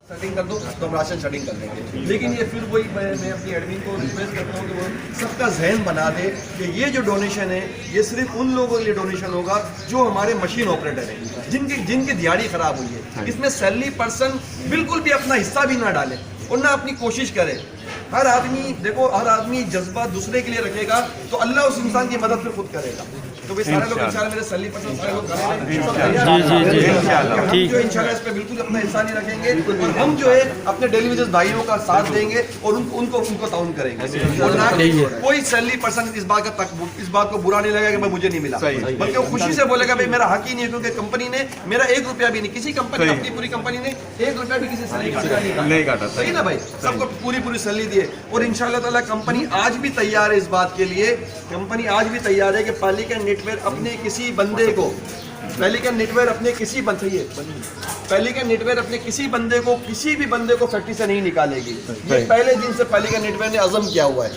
Setting कर दो तो हम राशन सेटिंग कर देंगे, लेकिन ये फिर वही मैं अपनी एडमिन को रिक्वेस्ट करता हूँ कि वो सबका जहन बना दे कि ये जो डोनेशन है ये सिर्फ उन लोगों के लिए डोनेशन होगा जो हमारे मशीन ऑपरेटर हैं, जिनकी दिहाड़ी खराब हुई है। इसमें सैलरी पर्सन बिल्कुल भी अपना हिस्सा भी ना डाले और ना अपनी कोशिश करे। हर आदमी देखो, हर आदमी जज्बा दूसरे के लिए रखेगा तो अल्लाह उस इंसान की मदद फिर खुद करेगा। तो वे सारे लोग इंशाल्लाह मेरे सैलरी पर्सन सारे लोग जो इंशाल्लाह इस पे बिल्कुल अपना हिस्सा नहीं रखेंगे और हम जो है अपने डेली वेजेस भाइयों का साथ देंगे और उनको ताउन करेंगे और ना कोई सैलरी पर्सन इस बात को बुरा नहीं लगेगा कि भाई मुझे नहीं मिला, बल्कि वो खुशी से बोलेगा भाई मेरा हक ही नहीं है, क्योंकि कंपनी ने मेरा 1 रुपया भी नहीं, किसी कंपनी अपनी पूरी कंपनी ने 1 रुपया भी किसी सैलरी का नहीं काटा। सही ना भाई, सबको पूरी सैलरी दिए। और इंशाल्लाह ताला कंपनी आज भी तैयार है इस बात के लिए, कंपनी आज भी तैयार है कि पालिका नेटवर्क अपने किसी बंदे को पालिका नेटवर्क अपने किसी भी बंदे को फैक्ट्री से नहीं निकालेगी। ये पहले दिन से पालिका नेटवर्क ने अज़म किया हुआ है,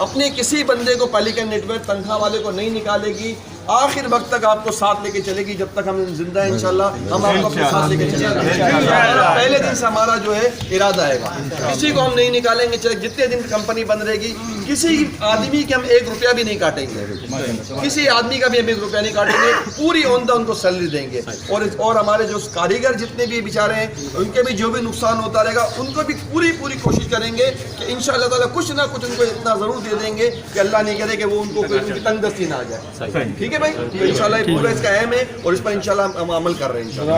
अपने किसी बंदे को पालिका नेटवर्क तनख्वाह वाले को नहीं निकालेगी। आखिर वक्त तक आपको साथ लेके चलेगी, जब तक हम जिंदा हैं इंशाल्लाह हम आपको अपने साथ लेके चलेंगे। पहले दिन से हमारा जो है इरादा है, किसी को हम नहीं निकालेंगे, चाहे जितने दिन कंपनी बंद रहेगी। किसी आदमी के हम 1 रुपया भी नहीं काटेंगे, किसी आदमी का भी हम 1 रुपया नहीं काटेंगे, पूरी ओंदा उनको सैलरी देंगे। और हमारे जो कारीगर जितने भी बेचारे हैं उनके भी जो भी नुकसान होता रहेगा उनको भी पूरी कोशिश करेंगे कि इंशाल्लाह ताला कुछ ना कुछ उनको इतना जरूर दे देंगे कि अल्लाह नहीं करे कि वो उनको उनकी तंगदस्ती ना आ जाए। ठीक है भाई, तो इंशाल्लाह पूरा इसका अहम है और इस पर इंशाल्लाह हम अमल कर रहे हैं इंशाल्लाह।